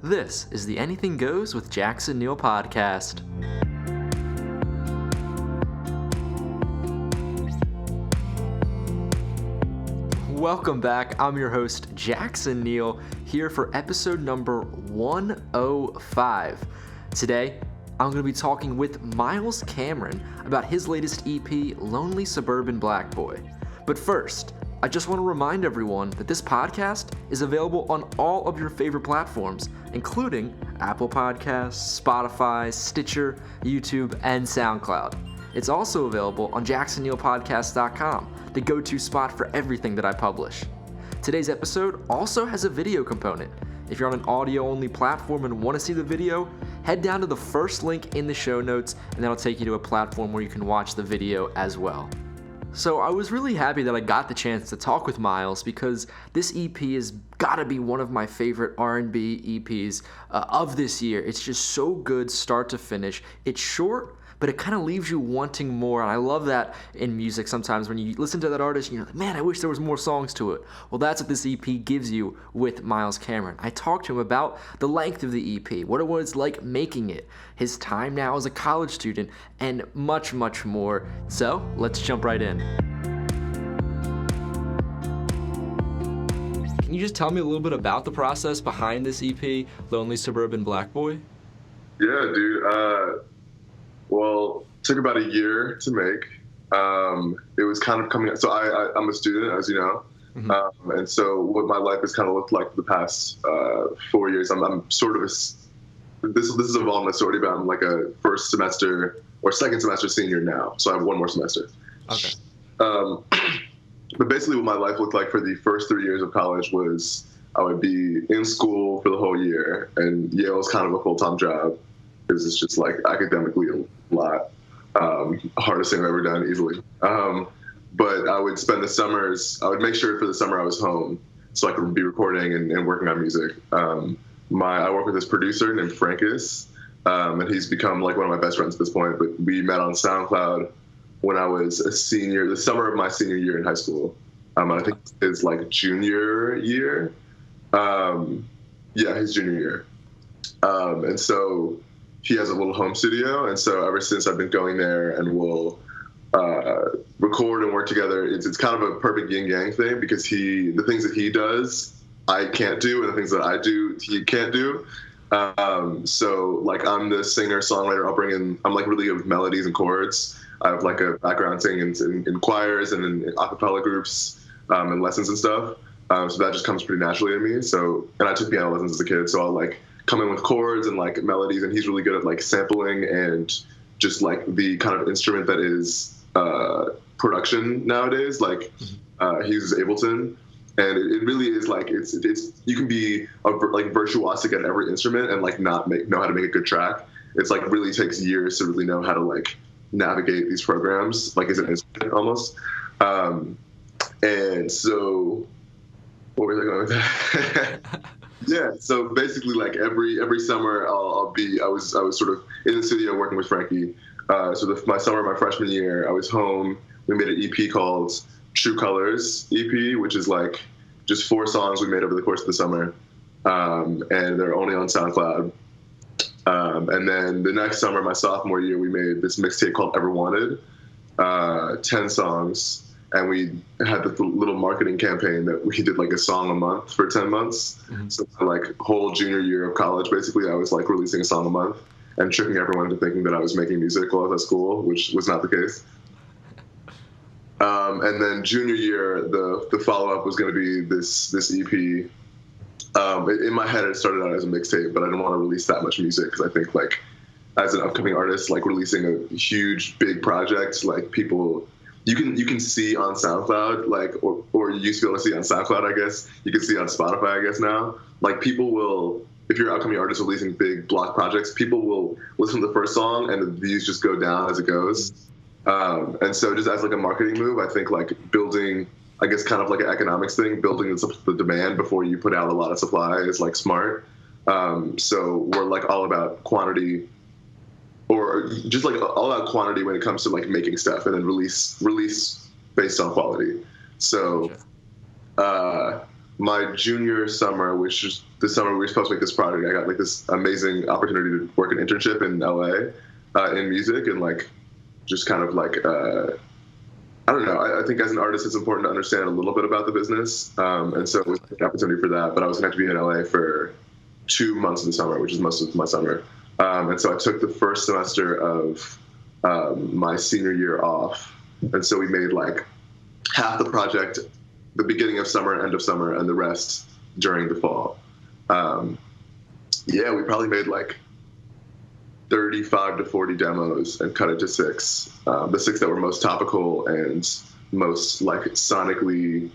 This is the Anything Goes with Jackson Neill podcast. Welcome back. I'm your host, Jackson Neill, here for episode number 105. Today, I'm going to be talking with Myles Cameron about his latest EP, Lonely Suburban Blackboy. But first, I just want to remind everyone that this podcast is available on all of your favorite platforms, including Apple Podcasts, Spotify, Stitcher, YouTube, and SoundCloud. It's also available on JacksonNeillPodcast.com, the go-to spot for everything that I publish. Today's episode also has a video component. If you're on an audio-only platform and want to see the video, head down to the first link in the show notes, and that'll take you to a platform where you can watch the video as well. So I was really happy that I got the chance to talk with Myles because this EP has got to be one of my favorite R&B EPs of this year. It's just so good start to finish. It's short, but it kind of leaves you wanting more. And I love that in music sometimes when you listen to that artist and you're like, man, I wish there was more songs to it. Well, that's what this EP gives you with Myles Cameron. I talked to him about the length of the EP, what it was like making it, his time now as a college student, and much, much more. So let's jump right in. Can you just tell me a little bit about the process behind this EP, Lonely Suburban Blackboy? Yeah, dude. Well, it took about a year to make. It was kind of coming. So I'm a student, as you know, and so what my life has kind of looked like for the past 4 years. I'm sort of this is evolving a story, but I'm like a first semester or second semester senior now, so I have one more semester. Okay. But basically, what my life looked like for the first 3 years of college was I would be in school for the whole year, and Yale is kind of a full-time job. Because it's just like academically a lot. Hardest thing I've ever done easily. But I would spend the summers, I would make sure for the summer I was home so I could be recording and working on music. I work with this producer named Frankus, and he's become like one of my best friends at this point. But we met on SoundCloud when I was a senior, the summer of my senior year in high school. I think it's like junior year. His junior year. And so he has a little home studio, and so ever since I've been going there, and we'll record and work together. It's kind of a perfect yin-yang thing because the things that he does, I can't do, and the things that I do, he can't do. So like I'm the singer-songwriter. I'm like really good with melodies and chords. I have like a background singing in choirs and in a cappella groups and lessons and stuff. So that just comes pretty naturally to me. So, and I took piano lessons as a kid, so I'll like come in with chords and like melodies, and he's really good at like sampling and just like the kind of instrument that is production nowadays. Like he uses Ableton, and it really is like it's you can be like virtuosic at every instrument and like know how to make a good track. It's like really takes years to really know how to like navigate these programs like as an instrument almost. And so what was I going with that? Yeah, so basically, like every summer, I was sort of in the studio working with Frankie. My summer, my freshman year, I was home. We made an EP called True Colors EP, which is like just 4 songs we made over the course of the summer, and they're only on SoundCloud. And then the next summer, my sophomore year, we made this mixtape called Ever Wanted, 10 songs. And we had the little marketing campaign that we did like a song a month for 10 months. Mm-hmm. So for like whole junior year of college, basically, I was like releasing a song a month and tricking everyone into thinking that I was making music while I was at school, which was not the case. And then junior year, the follow-up was going to be this EP. In my head, it started out as a mixtape, but I didn't want to release that much music because I think like as an upcoming artist, like releasing a huge, big project, like people... You can see on SoundCloud, like, or you used to be able to see on SoundCloud, I guess. You can see on Spotify, I guess, now. Like, people will, if you're an upcoming artist releasing big block projects, people will listen to the first song and the views just go down as it goes. And so just as, like, a marketing move, I think, like, building, I guess, kind of like an economics thing, building the demand before you put out a lot of supply is, like, smart. So we're, like, all about quantity, or just like all out quantity when it comes to like making stuff, and then release based on quality. So my junior summer, which is this summer we were supposed to make this project. I got like this amazing opportunity to work an internship in LA in music, and like just kind of like I don't know. I think as an artist, it's important to understand a little bit about the business, and so it was an opportunity for that. But I was going to have to be in LA for 2 months of the summer, which is most of my summer, and so I took the first semester of my senior year off, and so we made like half the project the beginning of summer, end of summer, and the rest during the fall. Yeah, we probably made like 35 to 40 demos and cut it to 6. The 6 that were most topical and most like sonically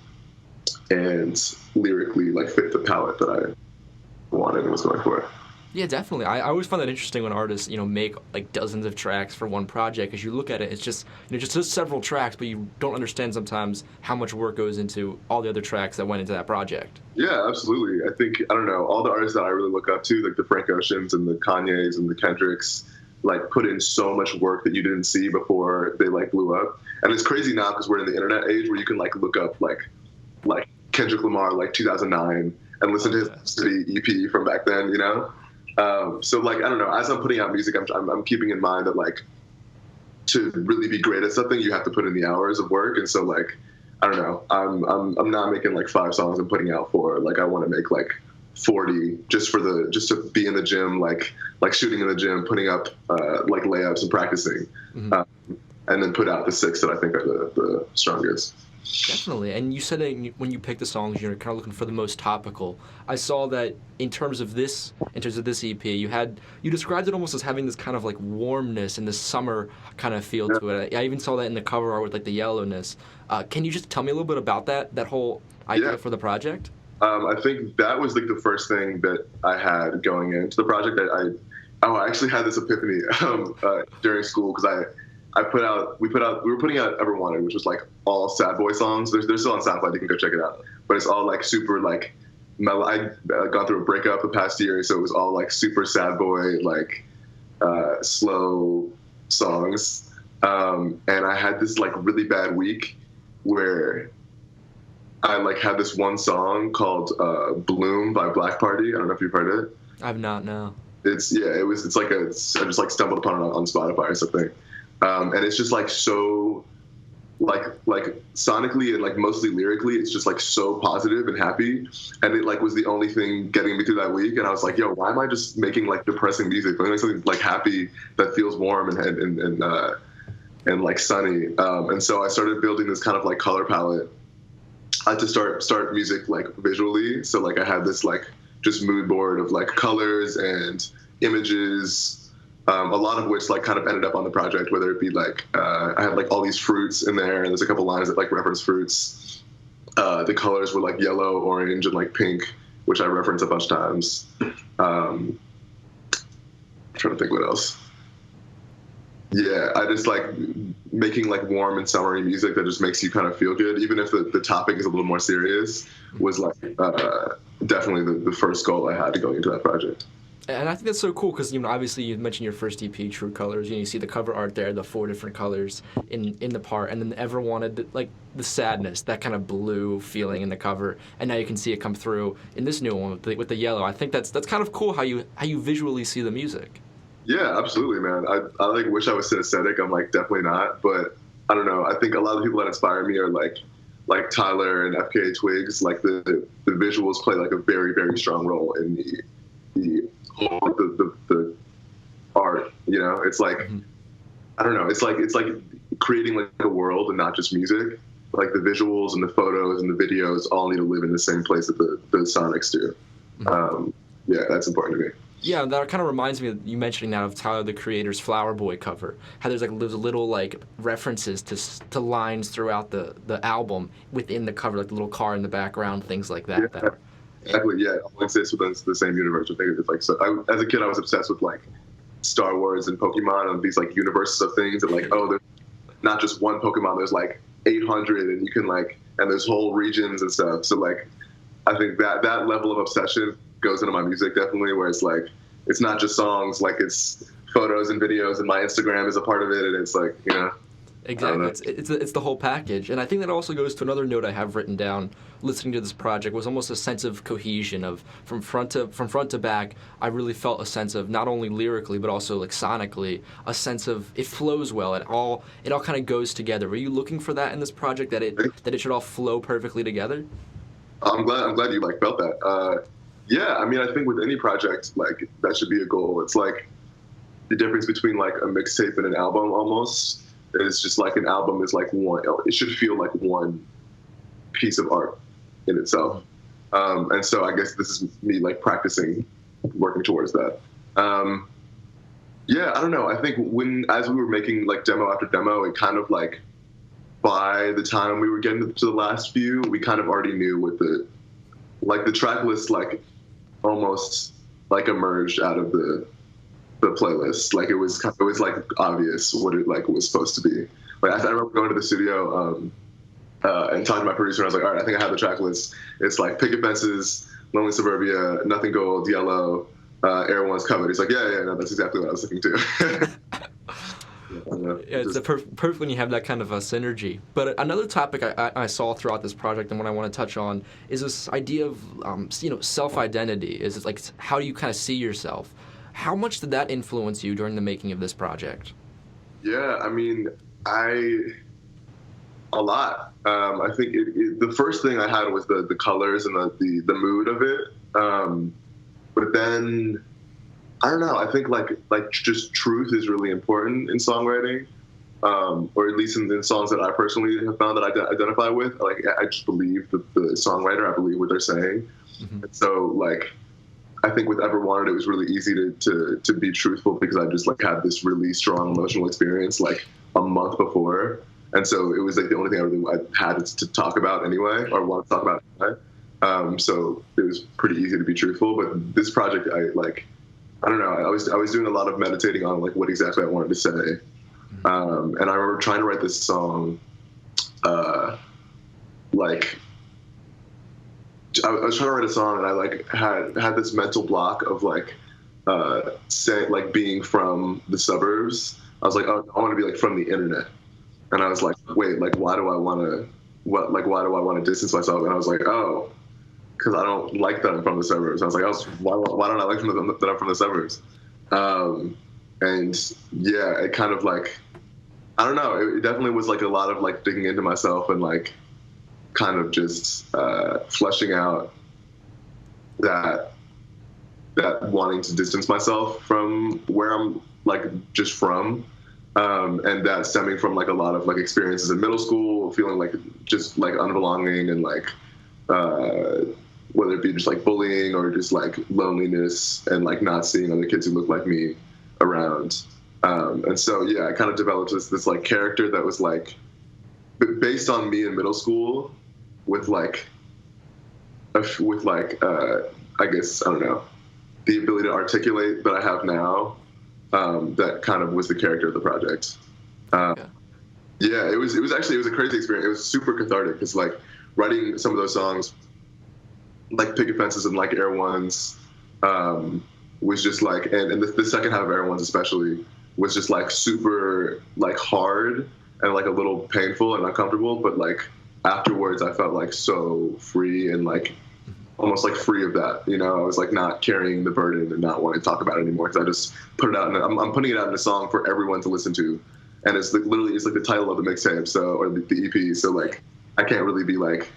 and lyrically like fit the palette that I wanted and was going for. Yeah, definitely. I always find that interesting when artists, make like dozens of tracks for one project. As you look at it, it's just, just several tracks, but you don't understand sometimes how much work goes into all the other tracks that went into that project. Yeah, absolutely. I think, I don't know, all the artists that I really look up to, like the Frank Oceans and the Kanyes and the Kendricks, like put in so much work that you didn't see before they like blew up. And it's crazy now because we're in the internet age where you can like look up like Kendrick Lamar like 2009 and listen to his City EP from back then, So like I don't know. As I'm putting out music, I'm keeping in mind that like to really be great at something, you have to put in the hours of work. And so like I don't know. I'm not making like 5 songs and putting out 4. Like I want to make like 40 just to be in the gym, like shooting in the gym, putting up like layups and practicing, and then put out the 6 that I think are the strongest. Definitely. And you said that when you pick the songs, you're kind of looking for the most topical. I saw that in terms of this EP, you described it almost as having this kind of like warmness and this summer kind of feel to it. I even saw that in the cover art with like the yellowness. Can you just tell me a little bit about that whole idea for the project? I think that was like the first thing that I had going into the project. I actually had this epiphany during school because we were putting out Ever Wanted, which was like all sad boy songs. They're still on SoundCloud, you can go check it out. But it's all like super like mellow. I gone through a breakup the past year, so it was all like super sad boy, like slow songs. And I had this like really bad week where I like had this one song called Bloom by Black Party. I don't know if you've heard it. I've not, no. I just like stumbled upon it on Spotify or something. And it's just like so like sonically and like mostly lyrically, it's just like so positive and happy. And it like was the only thing getting me through that week. And I was like, yo, why am I just making like depressing music? Let me make something like happy that feels warm and like sunny. And so I started building this kind of like color palette. I had to start music like visually. So like I had this like just mood board of like colors and images, a lot of which like kind of ended up on the project, whether it be like I had like all these fruits in there, and there's a couple lines that like reference fruits. The colors were like yellow, orange, and like pink, which I reference a bunch of times. I'm trying to think what else. Yeah, I just like making like warm and summery music that just makes you kind of feel good, even if the topic is a little more serious, was like definitely the first goal I had to go into that project. And I think that's so cool because, obviously you mentioned your first EP, True Colors. You see the cover art there, the 4 different colors in the part, and then Ever Wanted, like the sadness, that kind of blue feeling in the cover, and now you can see it come through in this new one with the yellow. I think that's kind of cool how you visually see the music. Yeah, absolutely, man. I like wish I was synesthetic. I'm like definitely not, but I don't know. I think a lot of the people that inspire me are like Tyler and FKA Twigs. Like the visuals play like a very, very strong role in the art. It's like I don't know. It's like creating like a world and not just music. Like the visuals and the photos and the videos all need to live in the same place that the sonics do. Yeah, that's important to me. Yeah, that kind of reminds me of you mentioning that of Tyler the Creator's Flower Boy cover. How there's like little like references to lines throughout the album within the cover, like the little car in the background, things like that. Yeah. Exactly, yeah. It all exists within the same universe. I think it's like, so as a kid, I was obsessed with like Star Wars and Pokemon and these like universes of things, and like, oh, there's not just one Pokemon, there's like 800, and you can like, and there's whole regions and stuff. So like, I think that level of obsession goes into my music definitely, where it's like, it's not just songs, like it's photos and videos, and my Instagram is a part of it, and it's like, Exactly. It's the whole package. And I think that also goes to another note I have written down listening to this project was almost a sense of cohesion of from front to back. I really felt a sense of not only lyrically but also like sonically a sense of it flows well. It all kind of goes together. Were you looking for that in this project that it should all flow perfectly together? I'm glad you like felt that. Yeah, I mean, I think with any project, like that should be a goal. It's like the difference between like a mixtape and an album almost. It's just like an album is like one. It should feel like one piece of art in itself. And so I guess this is me like practicing, working towards that. Yeah, I don't know. I think as we were making like demo after demo, it kind of like by the time we were getting to the last few, we kind of already knew what the track list like almost like emerged out of the playlist. Like it was like obvious what it like was supposed to be. Like I remember going to the studio and talking to my producer, and I was like, all right, I think I have the track list. It's like Picket Fences, Lonely Suburbia, Nothing Gold, Yellow, Air One's Covered. He's like, yeah, no, that's exactly what I was looking to. Yeah, it's perfect when you have that kind of a synergy. But another topic I saw throughout this project and what I want to touch on is this idea of self-identity. Is it's like how do you kind of see yourself? How much did that influence you during the making of this project? Yeah, I mean, a lot. I think the first thing I had was the colors and the mood of it. But then I don't know. I think like just truth is really important in songwriting, or at least in songs that I personally have found that I identify with. Like I just believe the songwriter. I believe what they're saying, and so like I think with Ever Wanted, it was really easy to be truthful because I just like had this really strong emotional experience like a month before, and so it was like the only thing I had to talk about anyway, or want to talk about anyway. So it was pretty easy to be truthful. But this project, I don't know. I was doing a lot of meditating on like what exactly I wanted to say, and I remember trying to write this song. Like I was trying to write a song, and I like had this mental block of like being from the suburbs. I was like, oh, I want to be like from the internet, and I was like, wait, like why do I want to distance myself? And I was like, oh, because I don't like that I'm from the suburbs. I was like, why don't I like that I'm from the suburbs? And yeah, it kind of like, I don't know. It definitely was like a lot of like digging into myself and like kind of just fleshing out that wanting to distance myself from where I'm like just from. And that stemming from like a lot of like experiences in middle school, feeling like just like unbelonging and like, whether it be just like bullying or just like loneliness and like not seeing other kids who look like me around. And so, yeah, I kind of developed this like character that was like based on me in middle school with I guess, I don't know, the ability to articulate that I have now. That kind of was the character of the project. Yeah, it was a crazy experience. It was super cathartic because like writing some of those songs, like Picket Fences and like Air Ones, was just like, and the second half of Air Ones especially was just like super like hard and like a little painful and uncomfortable, but like afterwards I felt like so free and like almost like free of that, you know. I was like not carrying the burden and not wanting to talk about it anymore because I just put it out. I'm putting it out in a song for everyone to listen to, and it's like literally it's like the title of the mixtape, so or the EP. So like I can't really be like,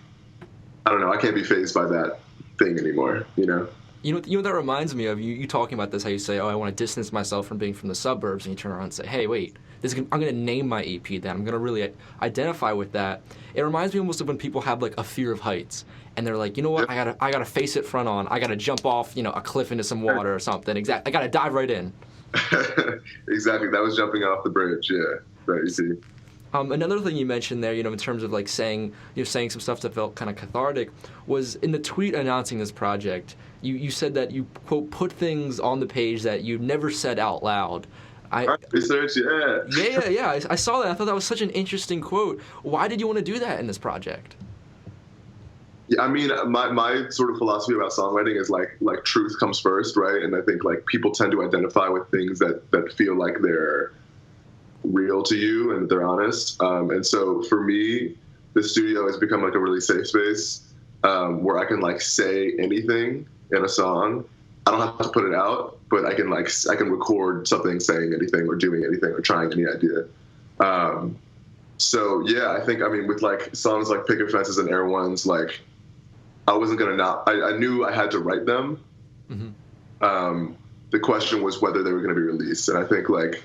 I don't know, I can't be fazed by that thing anymore, you know. You know what that reminds me of? You talking about this, how you say, oh, I want to distance myself from being from the suburbs, and you turn around and say, hey, wait, I'm going to name my EP then. I'm going to really identify with that. It reminds me almost of when people have like a fear of heights, and they're like, you know what, I gotta face it front on. I gotta jump off, a cliff into some water or something. Exactly, I gotta dive right in. Exactly, that was jumping off the bridge. Yeah, that you see. Another thing you mentioned there, in terms of like saying some stuff that felt kind of cathartic, was in the tweet announcing this project. You said that you, quote, put things on the page that you never said out loud. Research, yeah. Yeah. I saw that. I thought that was such an interesting quote. Why did you want to do that in this project? Yeah, I mean, my sort of philosophy about songwriting is like truth comes first, right? And I think like people tend to identify with things that feel like they're real to you and they're honest. And so for me, the studio has become like a really safe space where I can like say anything in a song. I don't have to put it out, but I can record something saying anything or doing anything or trying any idea. So yeah, I think, I mean, with like songs like Picket Fences and Air Ones, like I wasn't going to I knew I had to write them. Mm-hmm. The question was whether they were going to be released. And I think like,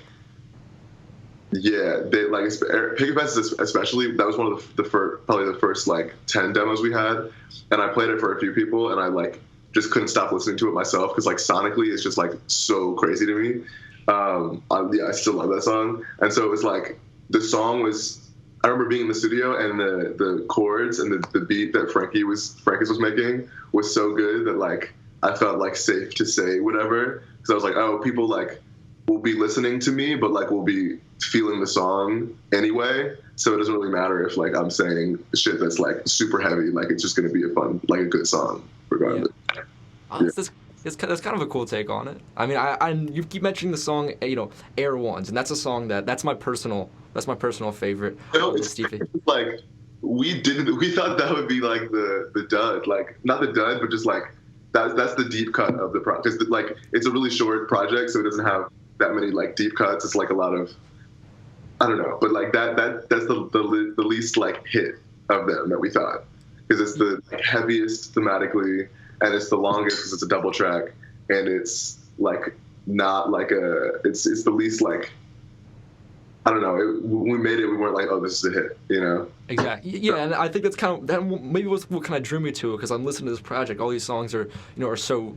yeah, they like Picket Fences especially, that was one of the first, probably the first like 10 demos we had. And I played it for a few people and I like just couldn't stop listening to it myself. Cause like sonically it's just like so crazy to me. I still love that song. And so it was like, the song was, I remember being in the studio and the chords and the beat that Frankis was making was so good that like I felt like safe to say whatever. Because I was like, oh, people like will be listening to me, but like will be feeling the song anyway. So it doesn't really matter if like I'm saying shit that's like super heavy. Like it's just gonna be a good song regardless. Yeah. That's kind of a cool take on it. I mean, you keep mentioning the song, Air Ones, and that's a song that's my personal favorite. It's like we thought that would be like the dud, like not the dud, but just like that's the deep cut of the project. Because like it's a really short project, so it doesn't have that many like deep cuts. It's like a lot of, I don't know, but like that's the least like hit of them that we thought, because it's the heaviest thematically. And it's the longest because it's a double track, and it's like not like it's the least like, I don't know. When we made it, we weren't like, oh, this is a hit, Exactly. Yeah, and I think that's kind of that. Maybe what kind of drew me to it, because I'm listening to this project. All these songs are so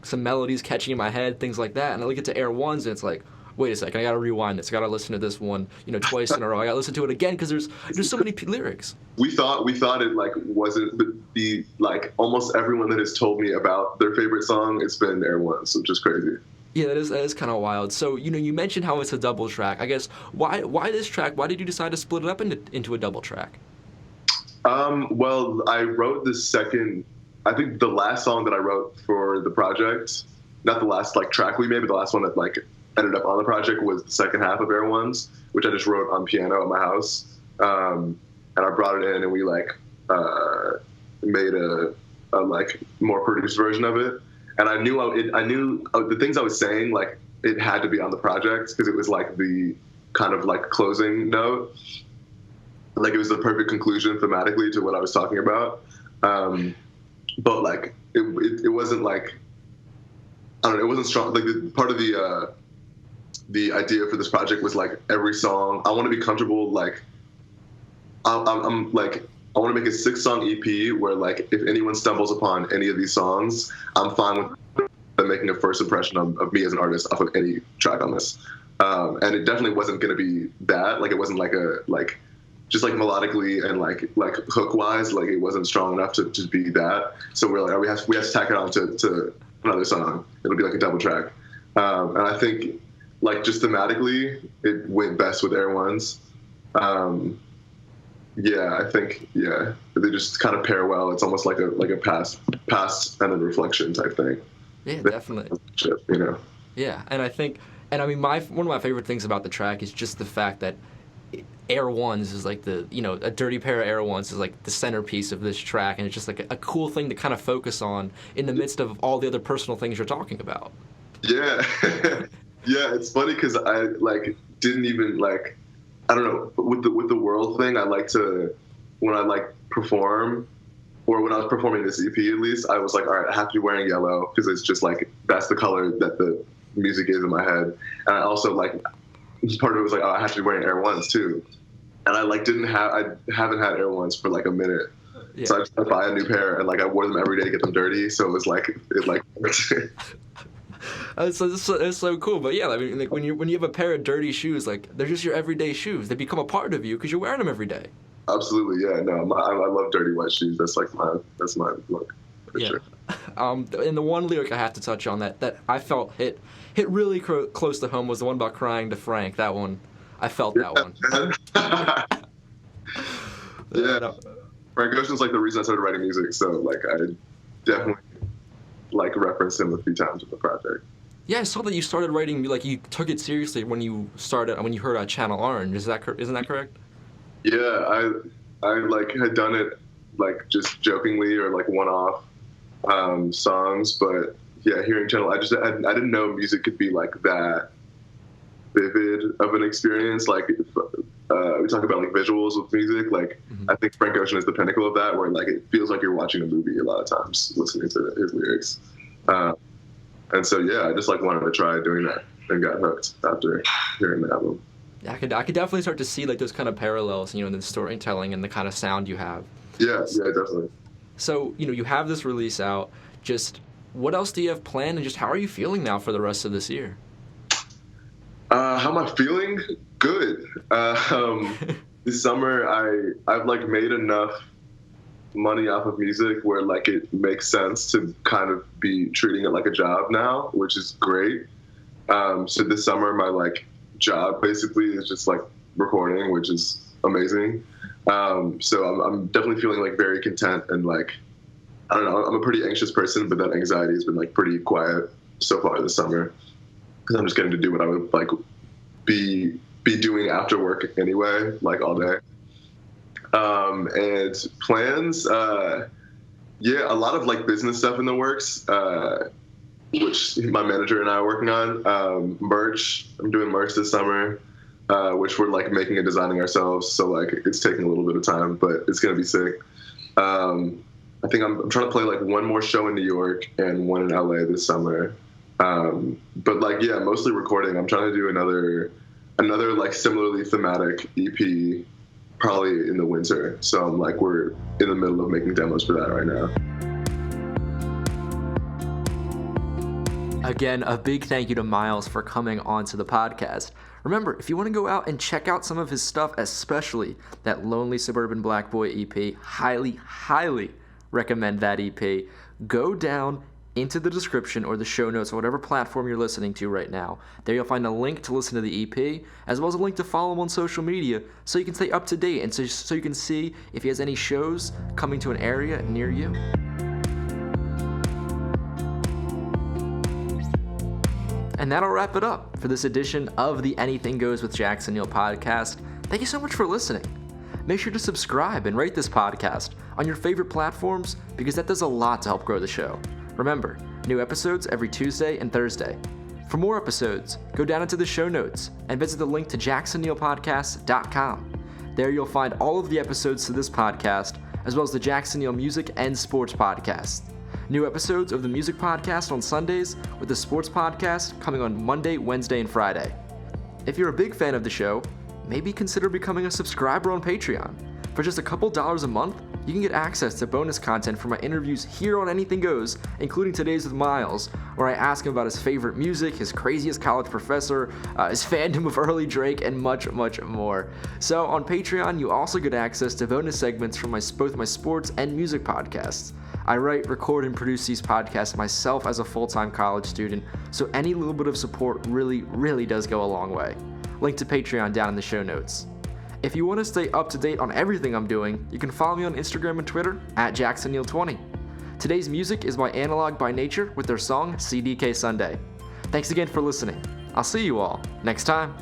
some melodies catchy in my head, things like that. And I look at Air Ones, and it's like, wait a second, I gotta rewind this. I gotta listen to this one, twice in a row. I gotta listen to it again because there's so many lyrics. We thought it like wasn't, but the like almost everyone that has told me about their favorite song, it's been Air Ones, which is crazy. Yeah, that is kind of wild. So you mentioned how it's a double track. I guess why this track? Why did you decide to split it up into a double track? Well, I wrote the second. I think the last song that I wrote for the project, not the last like track we made, but the last one that like ended up on the project was the second half of Air Ones, which I just wrote on piano at my house. And I brought it in and we like made a like more produced version of it. And I knew the things I was saying, like it had to be on the project because it was like the kind of like closing note. Like it was the perfect conclusion thematically to what I was talking about. But like it wasn't like, I don't know, it wasn't strong. Like part of the idea for this project was like every song, I want to be comfortable. Like I'm like, I want to make a 6-song EP where like if anyone stumbles upon any of these songs, I'm fine with them making a first impression of me as an artist off of any track on this. And it definitely wasn't going to be that. Like it wasn't like just like melodically and like hook wise, like it wasn't strong enough to just be that. So we're like, we have to tack it on to another song. It'll be like a double track. And I think like just thematically, it went best with Air Ones. Yeah, I think they just kind of pair well. It's almost like a past and then reflection type thing. Yeah, definitely. Yeah, and I mean, one of my favorite things about the track is just the fact that Air Ones is like a dirty pair of Air Ones is like the centerpiece of this track, and it's just like a cool thing to kind of focus on in the midst of all the other personal things you're talking about. Yeah, yeah, it's funny because I like didn't even like. I don't know, with the world thing, I like to, when I like perform, or when I was performing this EP at least, I was like, all right, I have to be wearing yellow because it's just like, that's the color that the music is in my head. And I also like, part of it was like, oh, I have to be wearing Air Ones too. And I like I haven't had Air Ones for like a minute. Yeah. So I just buy a new pair and like I wore them every day to get them dirty. So it was like, It's so cool, but yeah, I mean, like when you have a pair of dirty shoes, like they're just your everyday shoes. They become a part of you because you're wearing them every day. Absolutely, yeah. No, I love dirty white shoes. That's like my look. For sure. And the one lyric I have to touch on that I felt hit really close to home was the one about crying to Frank. That one, I felt that one. Yeah. No. Frank Ocean's like the reason I started writing music. So like I definitely like reference him a few times in the project. Yeah, I saw that you started writing, like you took it seriously when you heard Channel Orange. Isn't that correct? Yeah, I like had done it like just jokingly or like one-off songs, but yeah, hearing Channel, I didn't know music could be like that vivid of an experience. Like we talk about like visuals with music, like I think Frank Ocean is the pinnacle of that, where like it feels like you're watching a movie a lot of times listening to his lyrics. And so yeah, I just like wanted to try doing that and got hooked after hearing the album. Yeah, I could definitely start to see like those kind of parallels, in the storytelling and the kind of sound you have. Yeah, definitely. So, you have this release out. Just what else do you have planned, and just how are you feeling now for the rest of this year? How am I feeling? Good. This summer, I've like made enough money off of music where like it makes sense to kind of be treating it like a job now, which is great. So this summer, my like job basically is just like recording, which is amazing. So I'm definitely feeling like very content and like, I don't know, I'm a pretty anxious person, but that anxiety has been like pretty quiet so far this summer because I'm just getting to do what I would like be doing after work anyway, like all day. And plans, yeah, a lot of like business stuff in the works, which my manager and I are working on. Merch, I'm doing merch this summer, which we're like making and designing ourselves. So like it's taking a little bit of time, but it's gonna be sick. I think I'm trying to play like one more show in New York and one in LA this summer. But like, yeah, mostly recording. I'm trying to do another like similarly thematic EP probably in the winter. So I'm like, we're in the middle of making demos for that right now. Again, a big thank you to Myles for coming on to the podcast. Remember, if you want to go out and check out some of his stuff, especially that Lonely Suburban Blackboy EP, highly recommend that EP. Go down into the description or the show notes or whatever platform you're listening to right now. There you'll find a link to listen to the EP, as well as a link to follow him on social media so you can stay up to date and so you can see if he has any shows coming to an area near you. And that'll wrap it up for this edition of the Anything Goes with Jackson Neill podcast. Thank you so much for listening. Make sure to subscribe and rate this podcast on your favorite platforms because that does a lot to help grow the show. Remember, new episodes every Tuesday and Thursday. For more episodes, go down into the show notes and visit the link to jacksonneillpodcast.com. There you'll find all of the episodes to this podcast, as well as the Jackson Neill Music and Sports Podcast. New episodes of the Music Podcast on Sundays, with the Sports Podcast coming on Monday, Wednesday, and Friday. If you're a big fan of the show, maybe consider becoming a subscriber on Patreon. For just a couple dollars a month, you can get access to bonus content from my interviews here on Anything Goes, including today's with Myles, where I ask him about his favorite music, his craziest college professor, his fandom of early Drake, and much, much more. So on Patreon, you also get access to bonus segments from both my sports and music podcasts. I write, record, and produce these podcasts myself as a full-time college student, so any little bit of support really does go a long way. Link to Patreon down in the show notes. If you want to stay up to date on everything I'm doing, you can follow me on Instagram and Twitter at JacksonNeill20. Today's music is by Analog by Nature with their song CDK Sunday. Thanks again for listening. I'll see you all next time.